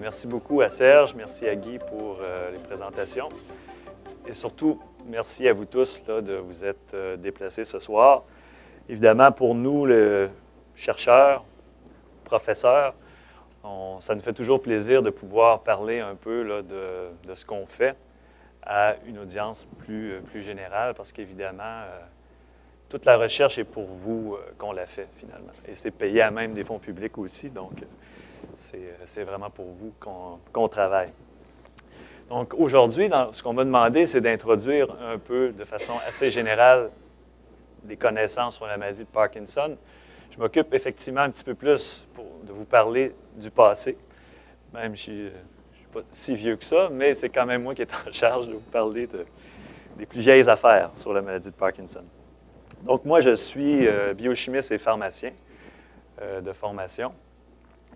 Merci beaucoup à Serge, merci à Guy pour les présentations. Et surtout, merci à vous tous là, de vous être déplacés ce soir. Évidemment, pour nous, les chercheurs, professeurs, ça nous fait toujours plaisir de pouvoir parler un peu là, de ce qu'on fait à une audience plus générale, parce qu'évidemment, toute la recherche est pour vous qu'on la fait finalement. Et c'est payé à même des fonds publics aussi, donc c'est vraiment pour vous qu'on travaille. Donc aujourd'hui, ce qu'on m'a demandé, c'est d'introduire un peu de façon assez générale des connaissances sur la maladie de Parkinson. Je m'occupe effectivement un petit peu plus de vous parler du passé, même si je ne suis pas si vieux que ça, mais c'est quand même moi qui est en charge de vous parler des plus vieilles affaires sur la maladie de Parkinson. Donc moi, je suis biochimiste et pharmacien de formation.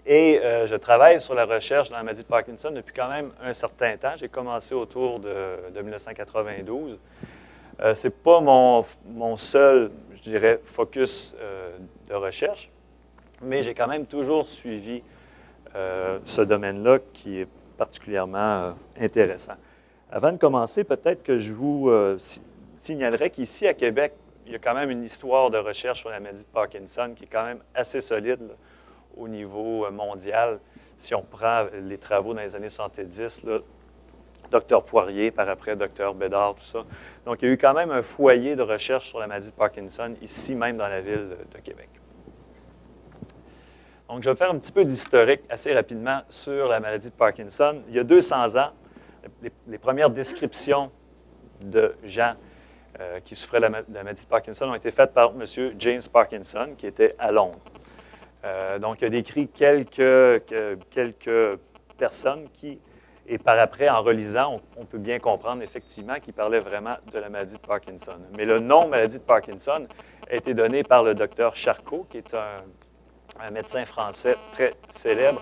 Et je travaille sur la recherche dans la maladie de Parkinson depuis quand même un certain temps. J'ai commencé autour de 1992. Ce n'est pas mon seul, je dirais, focus de recherche, mais j'ai quand même toujours suivi ce domaine-là qui est particulièrement intéressant. Avant de commencer, peut-être que je vous signalerais qu'ici à Québec, il y a quand même une histoire de recherche sur la maladie de Parkinson qui est quand même assez solide là, au niveau mondial. Si on prend les travaux dans les années 70, là, Dr Poirier, par après Dr Bédard, tout ça. Donc, il y a eu quand même un foyer de recherche sur la maladie de Parkinson, ici même dans la ville de Québec. Donc, je vais faire un petit peu d'historique assez rapidement sur la maladie de Parkinson. Il y a 200 ans, les premières descriptions de gens qui souffraient de la maladie de Parkinson ont été faites par M. James Parkinson, qui était à Londres. Donc, il a décrit quelques personnes qui, et par après, en relisant, on peut bien comprendre effectivement qu'il parlait vraiment de la maladie de Parkinson. Mais le nom maladie de Parkinson a été donné par le docteur Charcot, qui est un médecin français très célèbre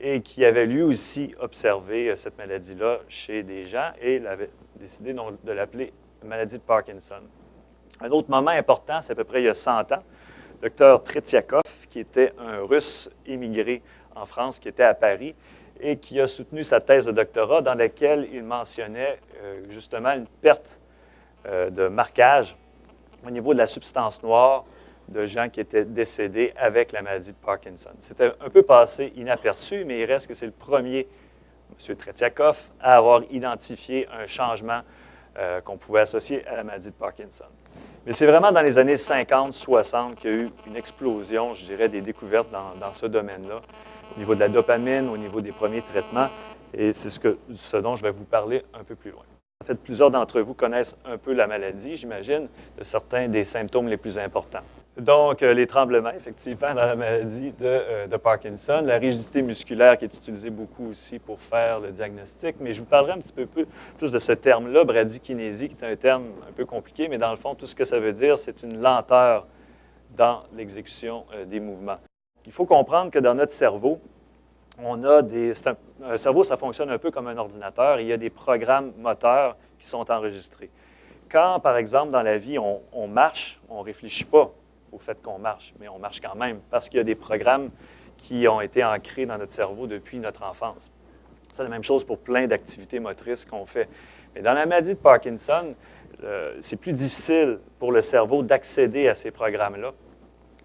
et qui avait lui aussi observé cette maladie-là chez des gens et il avait décidé donc de l'appeler maladie de Parkinson. Un autre moment important, c'est à peu près il y a 100 ans, Dr Tretiakov, qui était un Russe immigré en France, qui était à Paris, et qui a soutenu sa thèse de doctorat dans laquelle il mentionnait justement une perte de marquage au niveau de la substance noire de gens qui étaient décédés avec la maladie de Parkinson. C'était un peu passé inaperçu, mais il reste que c'est le premier, M. Tretiakov, à avoir identifié un changement qu'on pouvait associer à la maladie de Parkinson. Mais c'est vraiment dans les années 50-60 qu'il y a eu une explosion, je dirais, des découvertes dans ce domaine-là, au niveau de la dopamine, au niveau des premiers traitements, et c'est ce dont je vais vous parler un peu plus loin. En fait, plusieurs d'entre vous connaissent un peu la maladie, j'imagine, de certains des symptômes les plus importants. Donc, les tremblements, effectivement, dans la maladie de Parkinson, la rigidité musculaire qui est utilisée beaucoup aussi pour faire le diagnostic, mais je vous parlerai un petit peu plus de ce terme-là, bradykinésie, qui est un terme un peu compliqué, mais dans le fond, tout ce que ça veut dire, c'est une lenteur dans l'exécution des mouvements. Il faut comprendre que dans notre cerveau, on a un cerveau, ça fonctionne un peu comme un ordinateur, et il y a des programmes moteurs qui sont enregistrés. Quand, par exemple, dans la vie, on marche, on ne réfléchit pas au fait qu'on marche, mais on marche quand même parce qu'il y a des programmes qui ont été ancrés dans notre cerveau depuis notre enfance. C'est la même chose pour plein d'activités motrices qu'on fait. Mais dans la maladie de Parkinson, c'est plus difficile pour le cerveau d'accéder à ces programmes-là,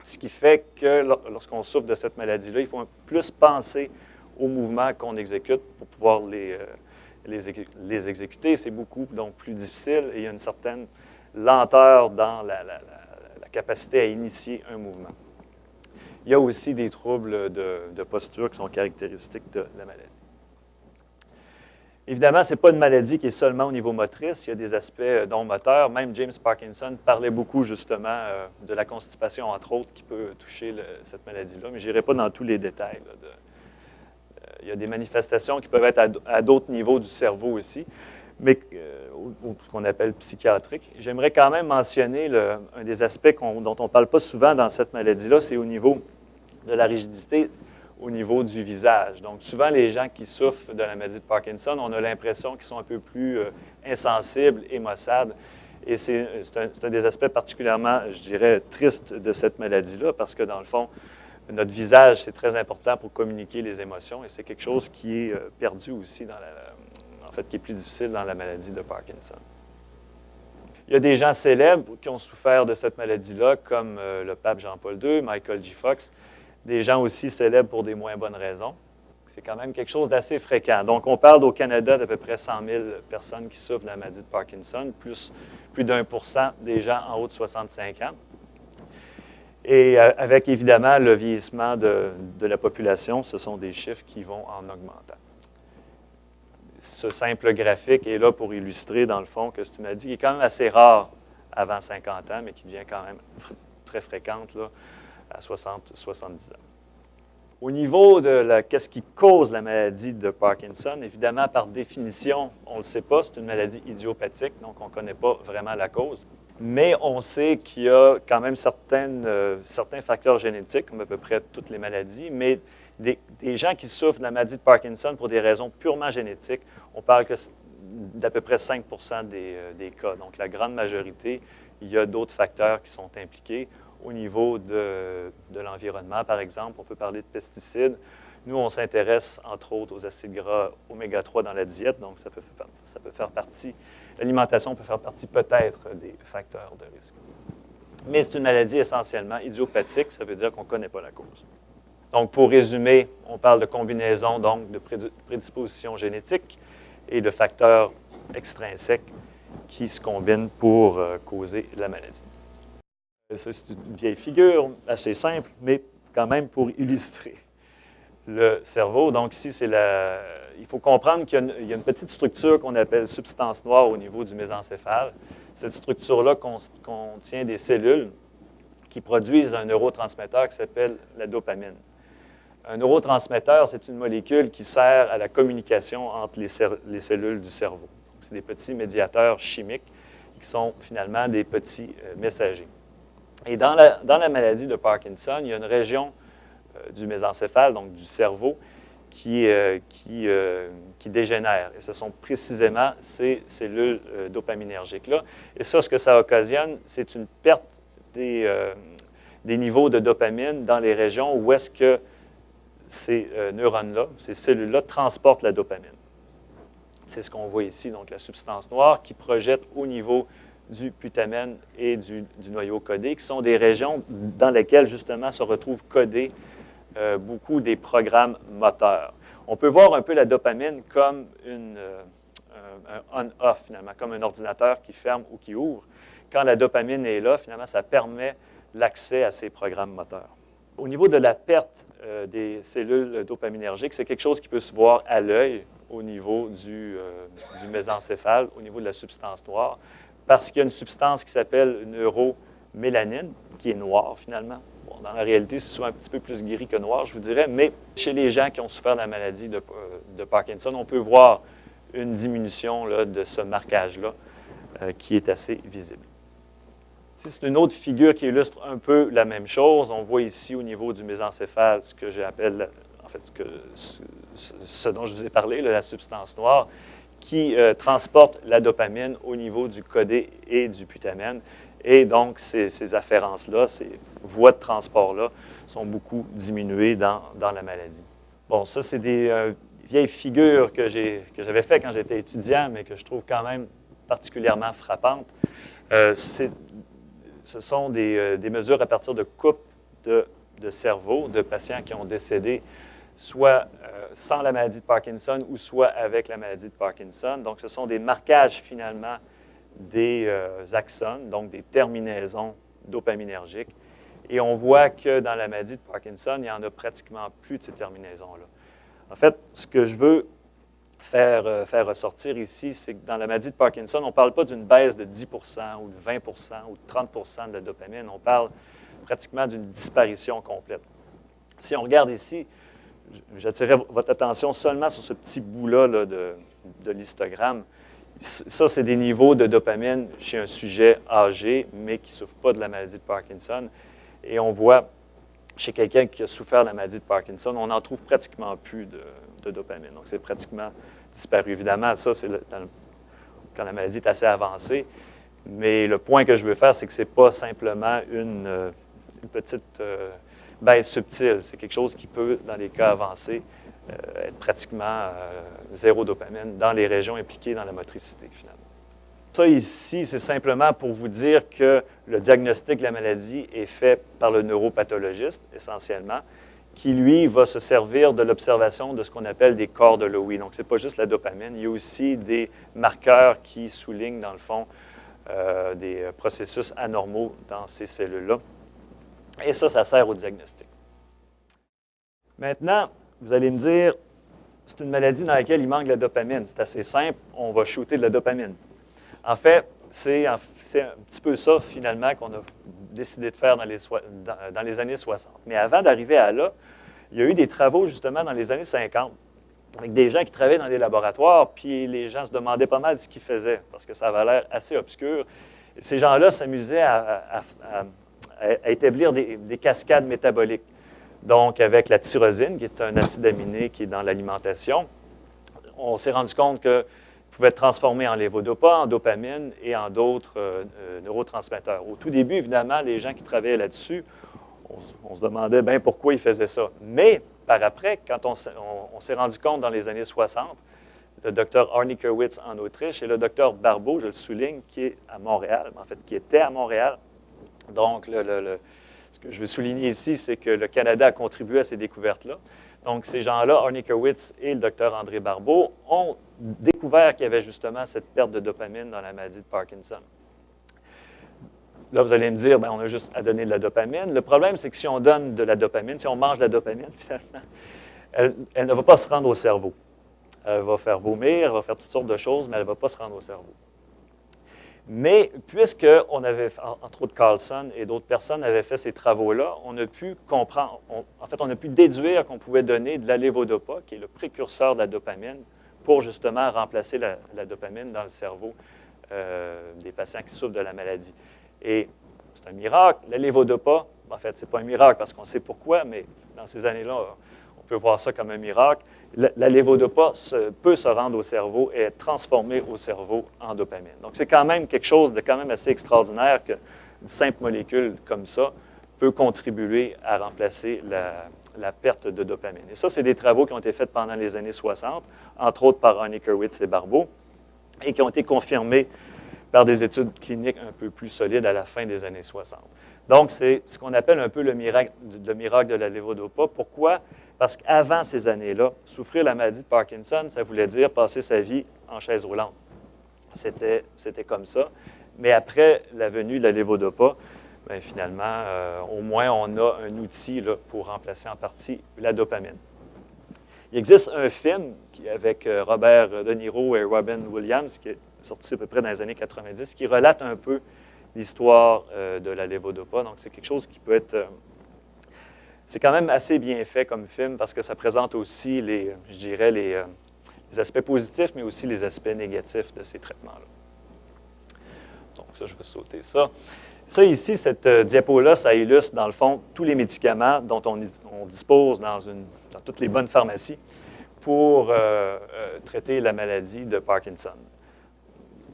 ce qui fait que lorsqu'on souffre de cette maladie-là, il faut plus penser aux mouvements qu'on exécute pour pouvoir les exécuter. C'est beaucoup donc plus difficile et il y a une certaine lenteur dans la capacité à initier un mouvement. Il y a aussi des troubles de posture qui sont caractéristiques de la maladie. Évidemment, ce n'est pas une maladie qui est seulement au niveau motrice. Il y a des aspects non moteurs. Même James Parkinson parlait beaucoup justement de la constipation, entre autres, qui peut toucher cette maladie-là, mais je n'irai pas dans tous les détails. Il y a des manifestations qui peuvent être à d'autres niveaux du cerveau aussi, mais ce qu'on appelle psychiatrique. J'aimerais quand même mentionner un des aspects dont on ne parle pas souvent dans cette maladie-là, c'est au niveau de la rigidité au niveau du visage. Donc, souvent, les gens qui souffrent de la maladie de Parkinson, on a l'impression qu'ils sont un peu plus insensibles et maussades. Et c'est un des aspects particulièrement, je dirais, tristes de cette maladie-là, parce que, dans le fond, notre visage, c'est très important pour communiquer les émotions, et c'est quelque chose qui est perdu aussi, en fait, qui est plus difficile dans la maladie de Parkinson. Il y a des gens célèbres qui ont souffert de cette maladie-là, comme le pape Jean-Paul II, Michael J. Fox, des gens aussi célèbres pour des moins bonnes raisons. C'est quand même quelque chose d'assez fréquent. Donc, on parle au Canada d'à peu près 100 000 personnes qui souffrent de la maladie de Parkinson, plus d'1% des gens en haut de 65 ans. Et avec, évidemment, le vieillissement de la population, ce sont des chiffres qui vont en augmentant. Ce simple graphique est là pour illustrer, dans le fond, que c'est une maladie qui est quand même assez rare avant 50 ans, mais qui devient quand même très fréquente là, à 60-70 ans. Au niveau de qu'est-ce qui cause la maladie de Parkinson, évidemment, par définition, on ne le sait pas, c'est une maladie idiopathique, donc on ne connaît pas vraiment la cause. Mais on sait qu'il y a quand même certains facteurs génétiques, comme à peu près toutes les maladies, mais des gens qui souffrent de la maladie de Parkinson pour des raisons purement génétiques, on parle d'à peu près 5 des cas. Donc, la grande majorité, il y a d'autres facteurs qui sont impliqués. Au niveau de l'environnement, par exemple, on peut parler de pesticides. Nous, on s'intéresse, entre autres, aux acides gras oméga 3 dans la diète, donc ça peut faire partie, l'alimentation peut faire partie peut-être des facteurs de risque. Mais c'est une maladie essentiellement idiopathique, ça veut dire qu'on ne connaît pas la cause. Donc, pour résumer, on parle de combinaison, donc, de prédisposition génétique et de facteurs extrinsèques qui se combinent pour causer la maladie. Ça, c'est une vieille figure, assez simple, mais quand même pour illustrer le cerveau. Donc ici, il faut comprendre qu'il y a une petite structure qu'on appelle substance noire au niveau du mésencéphale. Cette structure-là contient des cellules qui produisent un neurotransmetteur qui s'appelle la dopamine. Un neurotransmetteur, c'est une molécule qui sert à la communication entre les cellules du cerveau. C'est des petits médiateurs chimiques qui sont finalement des petits messagers. Et dans la maladie de Parkinson, il y a une région du mésencéphale, donc du cerveau, qui dégénère. Et ce sont précisément ces cellules dopaminergiques-là. Et ça, ce que ça occasionne, c'est une perte des niveaux de dopamine dans les régions où est-ce que ces neurones-là, ces cellules-là, transportent la dopamine. C'est ce qu'on voit ici, donc la substance noire qui projette au niveau du putamène et du noyau codé, qui sont des régions dans lesquelles, justement, se retrouvent codés beaucoup des programmes moteurs. On peut voir un peu la dopamine comme un on-off, finalement, comme un ordinateur qui ferme ou qui ouvre. Quand la dopamine est là, finalement, ça permet l'accès à ces programmes moteurs. Au niveau de la perte des cellules dopaminergiques, c'est quelque chose qui peut se voir à l'œil au niveau du mésencéphale, au niveau de la substance noire, parce qu'il y a une substance qui s'appelle neuromélanine, qui est noire finalement. Bon, dans la réalité, c'est souvent un petit peu plus gris que noir, je vous dirais, mais chez les gens qui ont souffert de la maladie de Parkinson, on peut voir une diminution là, de ce marquage-là qui est assez visible. C'est une autre figure qui illustre un peu la même chose. On voit ici au niveau du mésencéphale ce que j'appelle, en fait, ce dont je vous ai parlé, là, la substance noire, qui transporte la dopamine au niveau du codé et du putamène. Et donc, ces afférences-là, ces voies de transport-là, sont beaucoup diminuées dans la maladie. Bon, ça, c'est des vieilles figures que j'avais faites quand j'étais étudiant, mais que je trouve quand même particulièrement frappantes. Ce sont des mesures à partir de coupes de cerveau de patients qui ont décédé soit sans la maladie de Parkinson ou soit avec la maladie de Parkinson. Donc, ce sont des marquages, finalement, des axones, donc des terminaisons dopaminergiques. Et on voit que dans la maladie de Parkinson, il n'y en a pratiquement plus de ces terminaisons-là. En fait, ce que je veux faire ressortir ici, c'est que dans la maladie de Parkinson, on ne parle pas d'une baisse de 10 ou de 20 ou de 30 de la dopamine. On parle pratiquement d'une disparition complète. Si on regarde ici, j'attirerai votre attention seulement sur ce petit bout-là là, de l'histogramme. Ça, c'est des niveaux de dopamine chez un sujet âgé, mais qui ne souffre pas de la maladie de Parkinson. Et on voit chez quelqu'un qui a souffert de la maladie de Parkinson, on n'en trouve pratiquement plus de dopamine. Donc, c'est pratiquement disparu. Évidemment, ça, c'est quand la maladie est assez avancée. Mais le point que je veux faire, c'est que ce n'est pas simplement une petite baisse subtile. C'est quelque chose qui peut, dans les cas avancés, être pratiquement zéro dopamine dans les régions impliquées dans la motricité, finalement. Ça ici, c'est simplement pour vous dire que le diagnostic de la maladie est fait par le neuropathologiste, essentiellement, qui, lui, va se servir de l'observation de ce qu'on appelle des corps de Lewy. Donc, ce n'est pas juste la dopamine, il y a aussi des marqueurs qui soulignent, dans le fond, des processus anormaux dans ces cellules-là. Et ça sert au diagnostic. Maintenant, vous allez me dire, c'est une maladie dans laquelle il manque de la dopamine. C'est assez simple, on va shooter de la dopamine. En fait, c'est un petit peu ça, finalement, qu'on a décidé de faire dans les années 60. Mais avant d'arriver à là, il y a eu des travaux, justement, dans les années 50, avec des gens qui travaillaient dans des laboratoires, puis les gens se demandaient pas mal ce qu'ils faisaient, parce que ça avait l'air assez obscur. Ces gens-là s'amusaient à établir des cascades métaboliques. Donc, avec la tyrosine, qui est un acide aminé qui est dans l'alimentation, on s'est rendu compte que pouvait être transformé en lévodopa, en dopamine et en d'autres neurotransmetteurs. Au tout début, évidemment, les gens qui travaillaient là-dessus, on se demandait bien pourquoi ils faisaient ça. Mais par après, quand on s'est rendu compte dans les années 60, le docteur Arnie Kerwitz en Autriche et le docteur Barbeau, je le souligne, qui est à Montréal, en fait, qui était à Montréal. Donc, ce que je veux souligner ici, c'est que le Canada a contribué à ces découvertes-là. Donc, ces gens-là, Arnie Kerwitz et le docteur André Barbeau, ont découvert qu'il y avait justement cette perte de dopamine dans la maladie de Parkinson. Là, vous allez me dire, bien, on a juste à donner de la dopamine. Le problème, c'est que si on donne de la dopamine, si on mange de la dopamine, finalement, elle ne va pas se rendre au cerveau. Elle va faire vomir, elle va faire toutes sortes de choses, mais elle ne va pas se rendre au cerveau. Mais puisqu'on avait, entre autres Carlson et d'autres personnes avaient fait ces travaux-là, on a pu comprendre, on a pu déduire qu'on pouvait donner de la lévodopa, qui est le précurseur de la dopamine, pour justement remplacer la dopamine dans le cerveau des patients qui souffrent de la maladie. Et c'est un miracle. La lévodopa, en fait, ce n'est pas un miracle parce qu'on sait pourquoi, mais dans ces années-là, on peut voir ça comme un miracle. La lévodopa peut se rendre au cerveau et être transformée au cerveau en dopamine. Donc, c'est quand même quelque chose de quand même assez extraordinaire qu'une simple molécule comme ça peut contribuer à remplacer la perte de dopamine. Et ça, c'est des travaux qui ont été faits pendant les années 60, entre autres par Arnie Kerwitz et Barbeau, et qui ont été confirmés par des études cliniques un peu plus solides à la fin des années 60. Donc, c'est ce qu'on appelle un peu le miracle de la lévodopa. Pourquoi? Parce qu'avant ces années-là, souffrir de la maladie de Parkinson, ça voulait dire passer sa vie en chaise roulante. C'était comme ça. Mais après la venue de la lévodopa, bien, finalement, au moins, on a un outil là, pour remplacer en partie la dopamine. Il existe un film avec Robert De Niro et Robin Williams, qui est sorti à peu près dans les années 90, qui relate un peu l'histoire de la lévodopa. Donc, c'est quelque chose qui peut être... c'est quand même assez bien fait comme film parce que ça présente aussi, les aspects positifs, mais aussi les aspects négatifs de ces traitements-là. Donc, ça, je vais sauter ça. Ça, ici, cette diapo-là, ça illustre, dans le fond, tous les médicaments dont on dispose dans toutes les bonnes pharmacies pour traiter la maladie de Parkinson.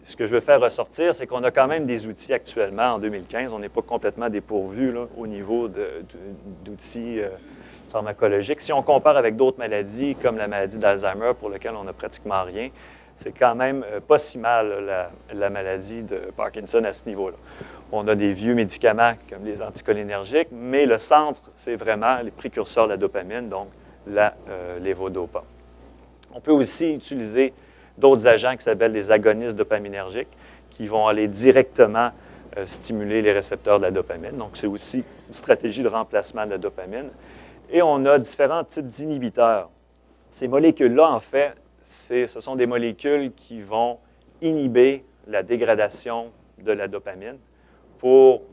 Ce que je veux faire ressortir, c'est qu'on a quand même des outils actuellement, en 2015. On n'est pas complètement dépourvu là, au niveau d'outils pharmacologiques. Si on compare avec d'autres maladies, comme la maladie d'Alzheimer, pour laquelle on n'a pratiquement rien, c'est quand même pas si mal la maladie de Parkinson à ce niveau-là. On a des vieux médicaments comme les anticholinergiques, mais le centre, c'est vraiment les précurseurs de la dopamine, donc la lévodopa. On peut aussi utiliser d'autres agents qui s'appellent des agonistes dopaminergiques qui vont aller directement stimuler les récepteurs de la dopamine. Donc, c'est aussi une stratégie de remplacement de la dopamine. Et on a différents types d'inhibiteurs. Ces molécules-là, en fait, ce sont des molécules qui vont inhiber la dégradation de la dopamine pour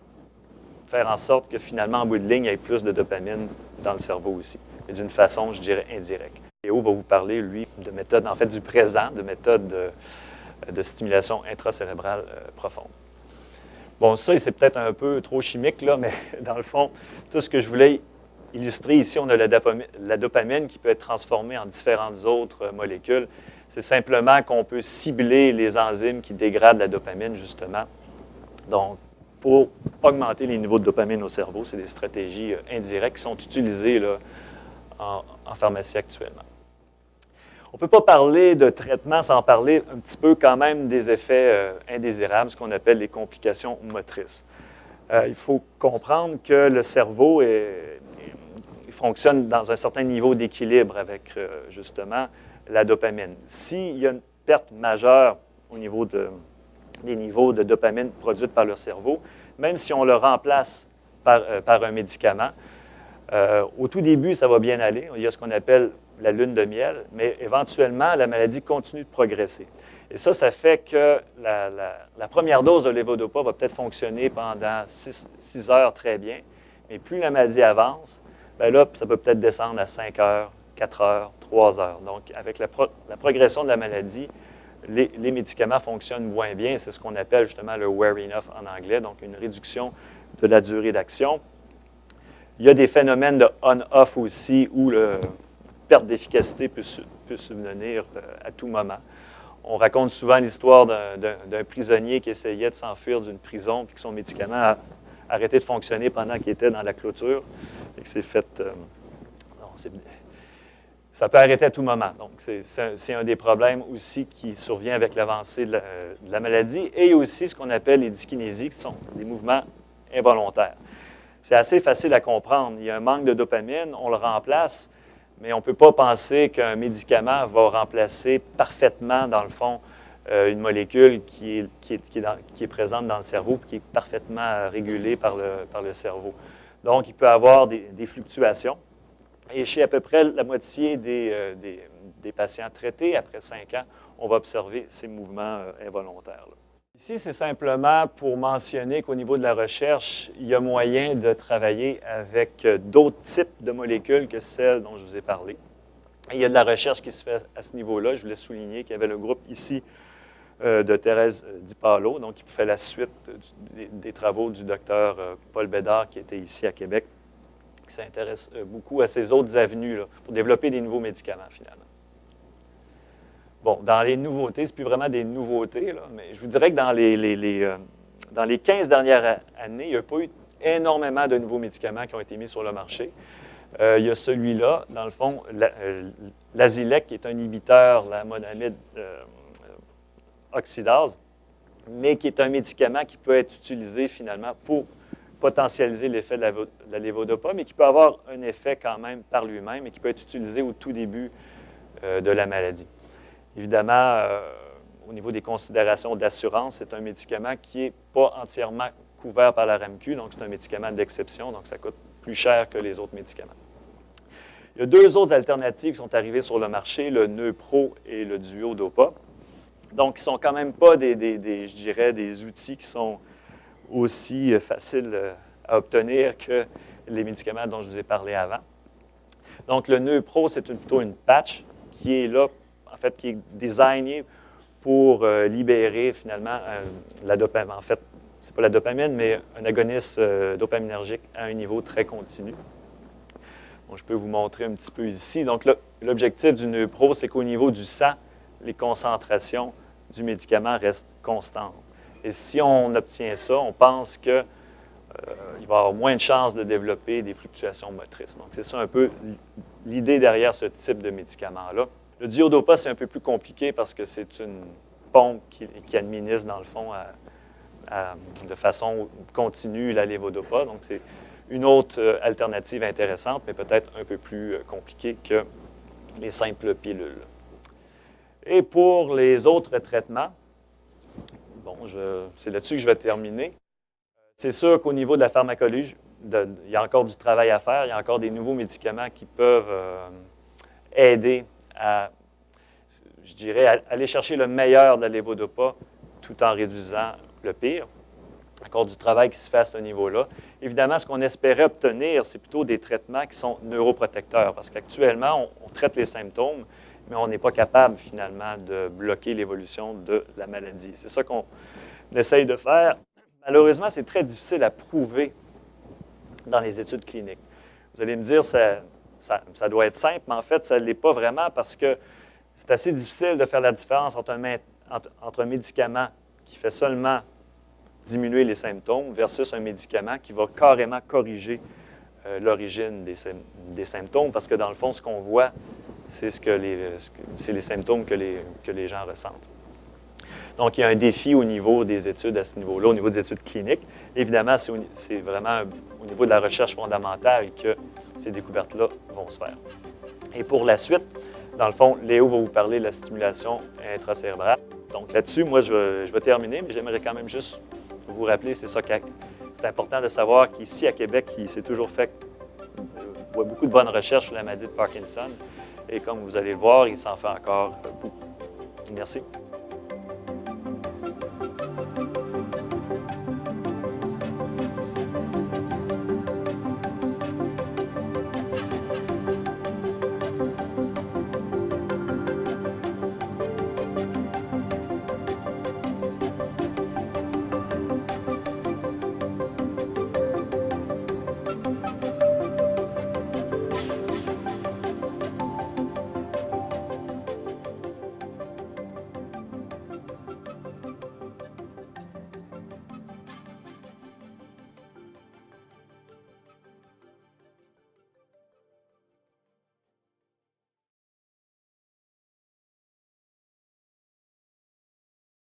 faire en sorte que finalement, en bout de ligne, il y ait plus de dopamine dans le cerveau aussi, mais d'une façon, je dirais, indirecte. Léo va vous parler, lui, de méthodes, en fait, du présent, de méthodes de stimulation intracérébrale profonde. Bon, ça, c'est peut-être un peu trop chimique, là, mais dans le fond, tout ce que je voulais illustré ici, on a la dopamine qui peut être transformée en différentes autres molécules. C'est simplement qu'on peut cibler les enzymes qui dégradent la dopamine, justement. Donc, pour augmenter les niveaux de dopamine au cerveau, c'est des stratégies indirectes qui sont utilisées là, en pharmacie actuellement. On ne peut pas parler de traitement sans parler un petit peu quand même des effets indésirables, ce qu'on appelle les complications motrices. Il faut comprendre que le cerveau il fonctionne dans un certain niveau d'équilibre avec justement la dopamine. S'il y a une perte majeure au niveau des niveaux de dopamine produites par le cerveau, même si on le remplace par un médicament, au tout début, ça va bien aller. Il y a ce qu'on appelle la lune de miel, mais éventuellement, la maladie continue de progresser. Et ça fait que la première dose de levodopa va peut-être fonctionner pendant 6 heures très bien, mais plus la maladie avance, bien là, ça peut peut-être descendre à 5 heures, 4 heures, 3 heures. Donc, avec la progression de la maladie, les médicaments fonctionnent moins bien. C'est ce qu'on appelle justement le wearing off en anglais, donc une réduction de la durée d'action. Il y a des phénomènes de on-off aussi où la perte d'efficacité peut subvenir à tout moment. On raconte souvent l'histoire d'un prisonnier qui essayait de s'enfuir d'une prison puis que son médicament a arrêté de fonctionner pendant qu'il était dans la clôture et que c'est fait... ça peut arrêter à tout moment. Donc, c'est un des problèmes aussi qui survient avec l'avancée de la maladie. Et aussi ce qu'on appelle les dyskinésies, qui sont des mouvements involontaires. C'est assez facile à comprendre. Il y a un manque de dopamine, on le remplace, mais on ne peut pas penser qu'un médicament va remplacer parfaitement, dans le fond, une molécule qui est présente dans le cerveau et qui est parfaitement régulée par le cerveau. Donc, il peut y avoir des fluctuations. Et chez à peu près la moitié des patients traités, après 5 ans, on va observer ces mouvements involontaires-là. Ici, c'est simplement pour mentionner qu'au niveau de la recherche, il y a moyen de travailler avec d'autres types de molécules que celles dont je vous ai parlé. Et il y a de la recherche qui se fait à ce niveau-là. Je voulais souligner qu'il y avait le groupe ici de Thérèse Di Paolo, donc qui fait la suite des travaux du docteur Paul Bédard, qui était ici à Québec, qui s'intéresse beaucoup à ces autres avenues là, pour développer des nouveaux médicaments, finalement. Bon, dans les nouveautés, ce n'est plus vraiment des nouveautés, là, mais je vous dirais que dans les 15 dernières années, il n'y a pas eu énormément de nouveaux médicaments qui ont été mis sur le marché. Il y a celui-là, dans le fond, l'Azilec, qui est un inhibiteur de la monoamide oxydase, mais qui est un médicament qui peut être utilisé finalement pour potentialiser l'effet de la levodopa, mais qui peut avoir un effet quand même par lui-même et qui peut être utilisé au tout début de la maladie. Évidemment, au niveau des considérations d'assurance, c'est un médicament qui n'est pas entièrement couvert par la RAMQ, donc c'est un médicament d'exception, donc ça coûte plus cher que les autres médicaments. Il y a 2 autres alternatives qui sont arrivées sur le marché, le Neupro et le Duodopa. Donc, ils ne sont quand même pas je dirais, des outils qui sont aussi faciles à obtenir que les médicaments dont je vous ai parlé avant. Donc, le Neupro, c'est plutôt une patch qui est là, en fait, qui est designée pour libérer finalement la dopamine. En fait, ce n'est pas la dopamine, mais un agoniste dopaminergique à un niveau très continu. Bon, je peux vous montrer un petit peu ici. Donc, l'objectif du Neupro, c'est qu'au niveau du sang, les concentrations du médicament restent constantes. Et si on obtient ça, on pense qu'il va y avoir moins de chances de développer des fluctuations motrices. Donc, c'est ça un peu l'idée derrière ce type de médicament-là. Le Duodopa, c'est un peu plus compliqué parce que c'est une pompe qui administre, dans le fond, de façon continue la levodopa. Donc, c'est une autre alternative intéressante, mais peut-être un peu plus compliquée que les simples pilules. Et pour les autres traitements, bon, c'est là-dessus que je vais terminer. C'est sûr qu'au niveau de la pharmacologie, il y a encore du travail à faire. Il y a encore des nouveaux médicaments qui peuvent aider à, je dirais, à aller chercher le meilleur de la levodopa tout en réduisant le pire. Encore du travail qui se fait à ce niveau-là. Évidemment, ce qu'on espérait obtenir, c'est plutôt des traitements qui sont neuroprotecteurs, parce qu'actuellement, on traite les symptômes, mais on n'est pas capable, finalement, de bloquer l'évolution de la maladie. C'est ça qu'on essaye de faire. Malheureusement, c'est très difficile à prouver dans les études cliniques. Vous allez me dire, ça doit être simple, mais en fait, ça ne l'est pas vraiment parce que c'est assez difficile de faire la différence entre un médicament qui fait seulement diminuer les symptômes versus un médicament qui va carrément corriger l'origine des symptômes, parce que dans le fond, ce qu'on voit, c'est les symptômes que les gens ressentent. Donc, il y a un défi au niveau des études à ce niveau-là, au niveau des études cliniques. Évidemment, c'est vraiment au niveau de la recherche fondamentale que ces découvertes-là vont se faire. Et pour la suite, dans le fond, Léo va vous parler de la stimulation intracérébrale. Donc là-dessus, moi, je vais terminer, mais j'aimerais quand même juste vous rappeler, c'est important de savoir qu'ici à Québec, il s'est toujours fait beaucoup de bonnes recherches sur la maladie de Parkinson. Et comme vous allez le voir, il s'en fait encore beaucoup. Merci.